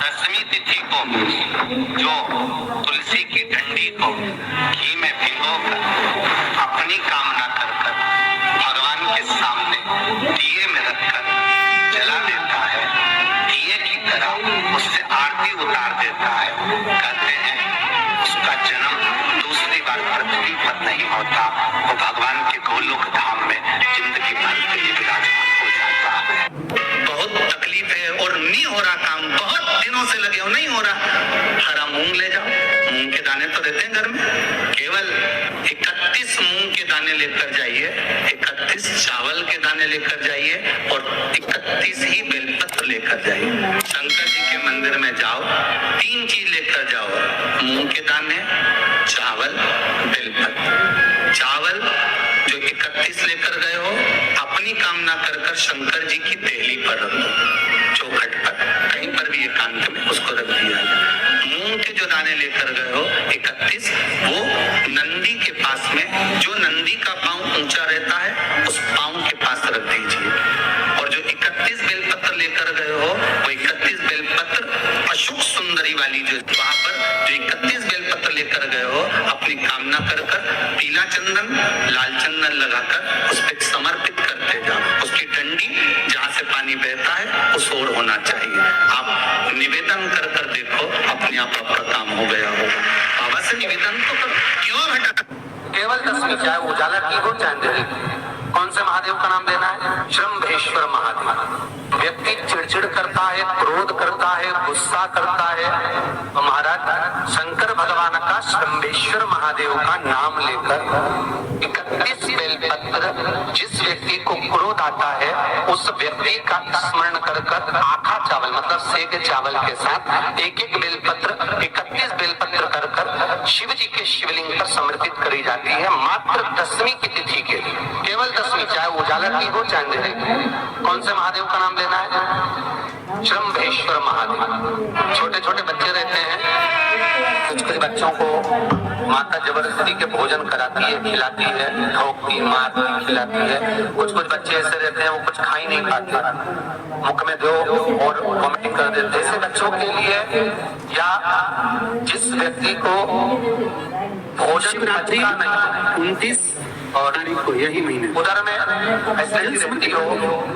दसवीं तिथि को जो तुलसी की डंडी को घी में भिगोकर अपनी कामना कर भगवान के सामने दिए में रखकर जला देता है, दिए की तरह उससे आरती उतार देता है, कहते हैं उसका जन्म दूसरी बार पृथ्वी पर नहीं होता, वो भगवान के गोलोक धाम में जिंदगी भर के लिए विराजमान हो जाता है। बहुत तकलीफ है और नहीं हो रहा काम, बहुत दिनों से लगे हो, नहीं हो रहा, हरा मूंग ले जाओ, मूंग के दाने तो रहते हैं घर में, केवल 31 मूंग के दाने लेकर जाइए, 31 चावल के दाने लेकर जाइए और 31 ही बेलपत्र लेकर जाइए। शंकर जी के मंदिर में जाओ, 3 चीज लेकर जाओ, मूंग के दाने, चावल, बेलपत्र। चावल जो 31 लेकर गए हो, अपनी कामना कर शंकर जी की देहली पर रख दो, चौखट पर, कहीं पर भी एकांत में उसको रख दिया। मूंग के जो दाने लेकर गए हो 31, वो नंदी के पास में, जो नंदी का पांव ऊंचा रहता है उस पांव के पास रख दीजिए। और जो 31 बेलपत्र लेकर गए हो, वो 31 बेलपत्र अशोक सुंदरी वाली जो वहां पर जो 31 बेलपत्र लेकर गए हो, अपनी कामना कर पीला चंदन, लाल चंदन लगाकर उस पर समर्पित करते जाओ। उसकी डंडी जहाँ से पानी बहता है उस ओर होना चाहिए। आप निवेदन कर देखो, अपने आप आपका काम हो गया होगा। बाबा से निवेदन तो करो, क्यों हटा? केवल दसवीं, चाहे उजाला की हो चाहे अंधेरी की। कौन से महादेव का नाम लेना है? श्रम्भेश्वर महादेव। व्यक्ति चिड़चिड़ करता है, क्रोध करता है, गुस्सा करता है, तो महाराज शंकर भगवान का श्रम्भेश्वर महादेव का नाम लेकर 31 बेलपत्र, जिस व्यक्ति को क्रोध आता है उस व्यक्ति का स्मरण कर आखा चावल मतलब सेके चावल के साथ एक बेलपत्र 31 बेलपत्र कर शिव जी के शिवलिंग पर समर्पित करी जाती है, मात्र दसवीं की तिथि के लिए। केवल दसवीं, चाहे उजाला की हो चाहे अंधेरे की। कौन से महादेव का नाम लेना है? श्रम्भेश्वर महादेव। छोटे छोटे बच्चे रहते हैं, कुछ बच्चों को माता जबरदस्ती के भोजन कराती है, खिलाती है, ठोकती, मारती, खिलाती है। कुछ बच्चे ऐसे रहते हैं वो कुछ खा ही नहीं पाते, मुख में दो और वॉमिटिंग कर देते। ऐसे बच्चों के लिए या जिस व्यक्ति को भोजन पचता नहीं, 29 और को यही महीने उधर में ऐसे व्यक्ति हो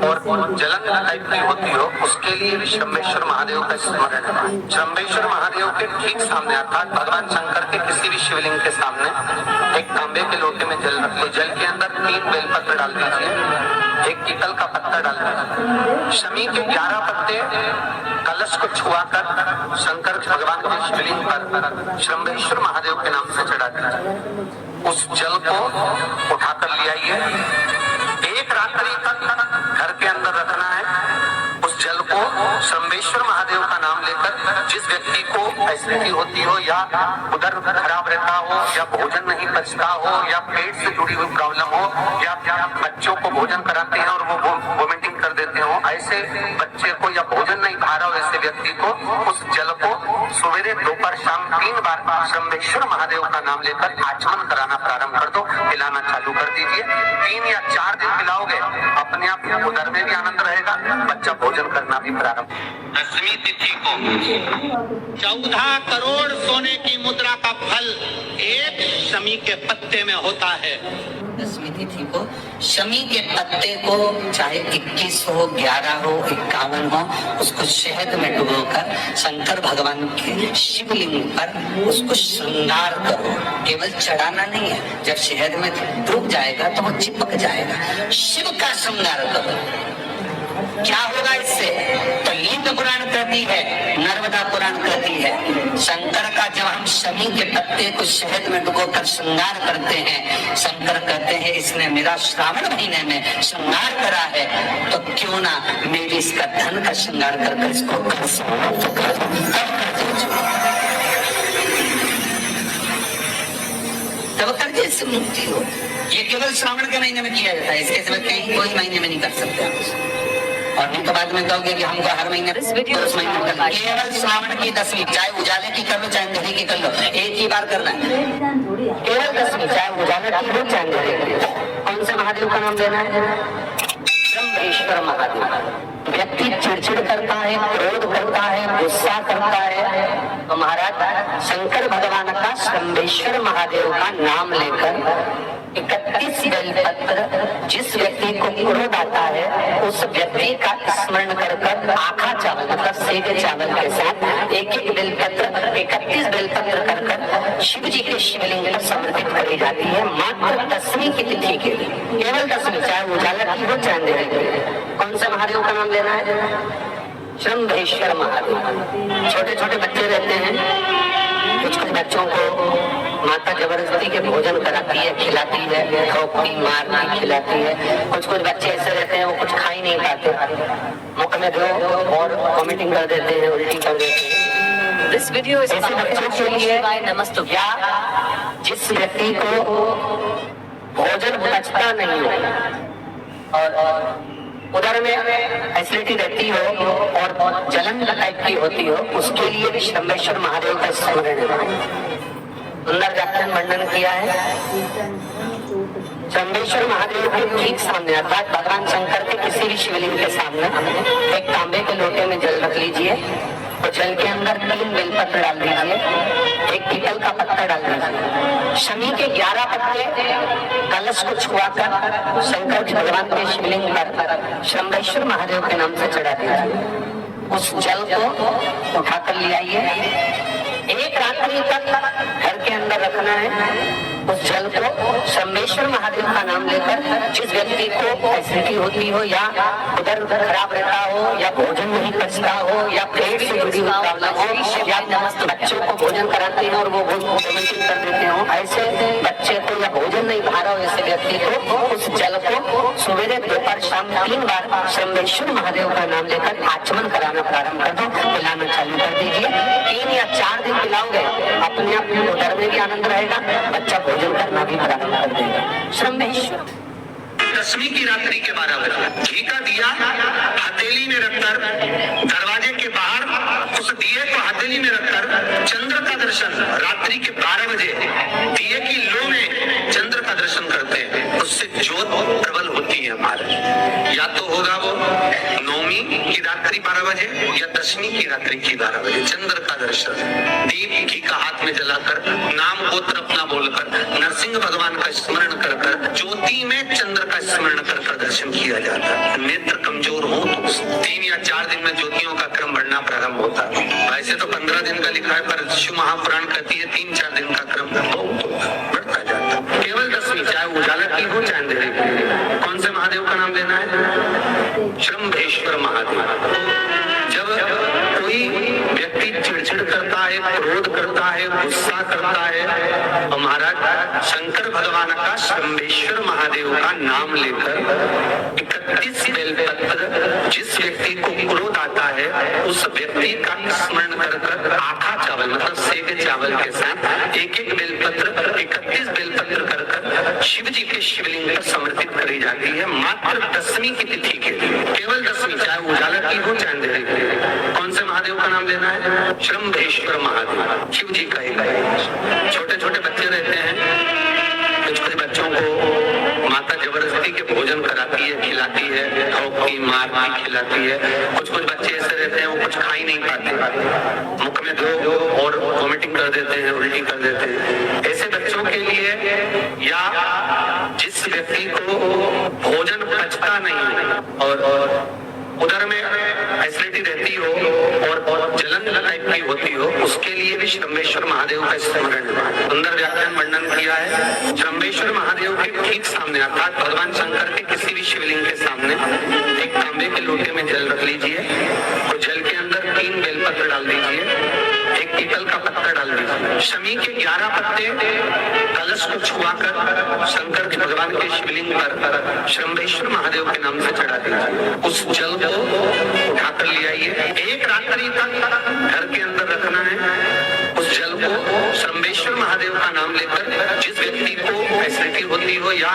और जलन टाइप की होती हो, उसके लिए भी श्रम्भेश्वर महादेव का स्मरण है। श्रम्भेश्वर महादेव के ठीक सामने अर्थात भगवान शंकर के किसी भी शिवलिंग के सामने एक तांबे के लोटे में जल रखिए, जल के अंदर 3 बेलपत्र डाल दीजिए, एक पीपल का पत्ता डाल दीजिए, शमी के 11 पत्ते कलश को छुआकर शंकर भगवान के शिवलिंग पर श्रम्भेश्वर महादेव के नाम से चढ़ा दीजिए। उस जल को उठाकर ले आइए, एक रात्रि तक घर के अंदर रखना है। उस जल को श्रम्भेश्वर महादेव का नाम लेकर जिस व्यक्ति को एसिडिटी होती हो या उदर खराब रहता हो या भोजन नहीं पचता हो या पेट से जुड़ी हुई प्रॉब्लम हो या बच्चों को भोजन कराते हैं और वो वोमिटिंग कर देते हो, ऐसे बच्चे को या भोजन नहीं खा रहा हो ऐसे व्यक्ति को उस जल को सवेरे दोपहर शाम 3 बार श्रम्भेश्वर महादेव का नाम लेकर आचमन कराना प्रारंभ कर दो, पिलाना चालू कर दीजिए। 3 या 4 दिन पिलाओगे, अपने आप उदर में भी आनंद रहेगा, बच्चा भोजन करना भी प्रारंभ। दसवीं तिथि को 14 करोड़ सोने की मुद्रा का फल एक शमी के पत्ते में होता है। दसवीं तिथि को शमी के पत्ते को चाहे 21 हो, 11 हो, 51 हो, उसको शहद में डुबोकर शंकर भगवान के शिवलिंग पर उसको श्रृंगार करो। केवल चढ़ाना नहीं है, जब शहद में डूब जाएगा तो वो चिपक जाएगा। शिव का श्रृंगार करो। क्या होगा इससे? तो लिंग पुराण कहती है, नर्मदा पुराण कहती है, शंकर का जब हम शमी के पत्ते को शहद में डुबोकर श्रृंगार करते हैं, शंकर कहते हैं इसने मेरा श्रावण महीने में श्रृंगार करा है, तो क्यों ना मैं भी इसका धन का श्रृंगार कर इसको कर तब कर्जे से मुक्ति हो। ये केवल श्रावण के महीने में किया जाता है, इसके सिवा कहीं कोई महीने में नहीं कर सकते आप। और नहीं तो बाद में कहोगे कि हमको हर महीने केवल श्रावण की 10वीं, चाहे उजाले की कर लो चाहे अंधेरे की कर लो, एक ही बार करना है। केवल 10वीं, चाहे उजाले की हो चाहे अंधेरे की। कौन से महादेव का नाम लेना है? शंभेश्वर महादेव। व्यक्ति चिड़चिड़ करता है, क्रोध करता है, गुस्सा करता है, तो महाराज शंकर भगवान का शंभेश्वर महादेव का नाम लेकर 31 बेलपत्र, जिस व्यक्ति को क्रोध आता है उस व्यक्ति का स्मरण कर आखा चावल मतलब सेगे चावल के साथ एक बेलपत्र 31 बेलपत्र कर शिव जी के शिवलिंग पर समर्पित करी जाती है मात्र 10वीं की तिथि के लिए। केवल 10वीं, चाहे उजाला की हो चाहे अंधेरे की। कौन सा महादेव का नाम लेना है? शंभेश्वर महादेव। छोटे छोटे बच्चे रहते हैं, कुछ कुछ बच्चों को माता जबरदस्ती के भोजन कराती है, खिलाती है, ठोकती मारती खिलाती है। कुछ कुछ बच्चे ऐसे रहते हैं वो कुछ खा ही नहीं पाते, मुख में दो और वॉमिटिंग कर देते हैं, उल्टी कर देते हैं। This video is ऐसे बच्चों के लिए नमस्तु। या जिस व्यक्ति को भोजन पचता नहीं हो और उधर में एसिडिटी रहती हो और जलन टाइप की होती हो, उसके लिए भी शंभेश्वर महादेव का स्मरण है। सुंदर व्याख्यान वर्णन किया है। शंभेश्वर महादेव के ठीक सामने अर्थात भगवान शंकर के किसी भी शिवलिंग के सामने एक तांबे के लोटे में जल रख लीजिए और जल के अंदर 3 बेलपत्र डाल दीजिए, एक पीपल का पत्ता डाल दीजिए, शमी के 11 पत्ते कलश को छुआकर शंकर जी भगवान के शिवलिंग पर शंभेश्वर महादेव के नाम से चढ़ा दीजिए। उस जल को उठाकर ले आइए, एक रात्रि तक घर के अंदर रखना है। उस जल को शंभेश्वर महादेव का नाम लेकर जिस व्यक्ति को एसिडिटी होती हो या उधर उधर खराब रहता हो या भोजन नहीं पचता हो या पेट से जुड़ी हुई प्रॉब्लम हो या बच्चों को भोजन कराते हैं और वो वोमिटिंग कर देते हो, ऐसे बच्चे को या भोजन नहीं खा रहा हो ऐसे व्यक्ति को उस जल को सवेरे दोपहर शाम 3 बार शंभेश्वर महादेव का नाम लेकर आचमन कराना प्रारंभ कर दो, पिलाना चालू कर दीजिए। 3 या 4 दिन पिलाओगे, अपने आप उधर में भी आनंद रहेगा, बच्चा भोजन करना भी प्रारंभ कर देगा। शंभेश्वर 10वीं की रात्रि के 12 बजे घी का दिया हथेली में रखकर दरवाजे के बाहर उस दिए को हथेली में रखकर चंद्र का दर्शन रात्रि के 12 बजे दिए की लो में चंद्र का दर्शन करते हैं, उससे ज्योत प्रबल होती है हमारे। या तो होगा वो 9वीं की रात्रि 12 बजे या 10वीं की रात्रि की 12 बजे चंद्र का दर्शन दीप घी का हाथ में जलाकर नाम गोत्र अपना बोलकर नरसिंह भगवान का स्मरण कर ज्योति में चंद्र का स्मरण कर दर्शन किया जाता है। नेत्र कमजोर हो तो 3 या 4 दिन में ज्योतियों का क्रम बढ़ना प्रारंभ होता है। वैसे तो 15 दिन का लिखा है, पर शिव महापुराण कहती है 3-4 दिन का क्रम बढ़ता जाता है। केवल 10वीं, चाहे उजाला की हो चाहे अंधेरे की। कौन से महादेव का नाम लेना है? शंभेश्वर महादेव। जब कोई व्यक्ति चिड़चिड़ करता है, क्रोध करता है, गुस्सा करता है, तो महाराज शंकर भगवान का शंभेश्वर महादेव का नाम लेकर 31 बेलपत्र, जिस व्यक्ति को क्रोध आता है उस व्यक्ति का स्मरण कर आखा चावल मतलब सेगे चावल के साथ एक बेलपत्र 31 बेलपत्र कर शिव जी के शिवलिंग पर समर्पित करी जाती है मात्र 10वीं की तिथि के लिए। केवल 10वीं, चाहे उजाला की हो चाहे अंधेरे की। कौन से महादेव का नाम लेना है? शंभेश्वर महादेव, शिव जी का एक। छोटे छोटे बच्चे रहते हैं, कुछ कुछ बच्चों को माता जबरदस्ती के भोजन कराती है, खिलाती है, ठोकती मारती खिलाती है। कुछ कुछ बच्चे ऐसे रहते हैं वो कुछ खा ही नहीं पाते, मुख में दो और वॉमिटिंग कर देते हैं, उल्टी कर देते हैं। ऐसे बच्चों के लिए या जिस व्यक्ति को भोजन पचता नहीं और उधर में एसिडिटी रहती हो और जलन टाइप की होती हो, उसके लिए भी शंभेश्वर महादेव का स्मरण है। सुंदर व्याख्यान वर्णन किया है। शंभेश्वर महादेव के ठीक सामने अर्थात भगवान शंकर के किसी भी शिवलिंग के सामने एक तांबे के लोटे में जल रख लीजिए और जल के अंदर 3 बेलपत्र डाल दीजिए, एक पीपल का पत्ता डाल दीजिए, शमी के 11 पत्ते कलश को छुआकर शंकर जी भगवान के शिवलिंग पर शंभेश्वर महादेव के नाम से चढ़ा दीजिए। उस जल को उठाकर ले आइए, एक रात्रि तक घर के अंदर रखना है। उस जल को शंभेश्वर महादेव का नाम लेकर जिस व्यक्ति को एसिडिटी होती हो या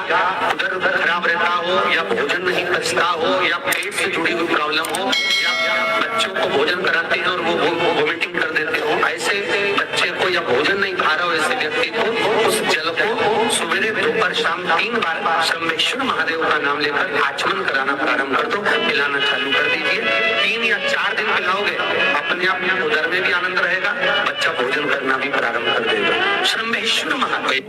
उधर उधर खराब रहता हो या भोजन नहीं पचता हो या पेट से जुड़ी हुई प्रॉब्लम हो या बच्चों को भोजन कराते हैं और वो वोमिटिंग कर देते हो, ऐसे बच्चे को या भोजन नहीं खा रहा हो ऐसे व्यक्ति को उस जल को सवेरे दोपहर शाम 3 बार शंभेश्वर महादेव का नाम लेकर आचमन कराना प्रारंभ कर दो, पिलाना चालू कर दीजिए। 3 या 4 दिन पिलाओगे, अपने आप उदर में भी आनंद रहेगा, बच्चा भोजन करना भी प्रारंभ कर देगा। शंभेश्वर महादेव।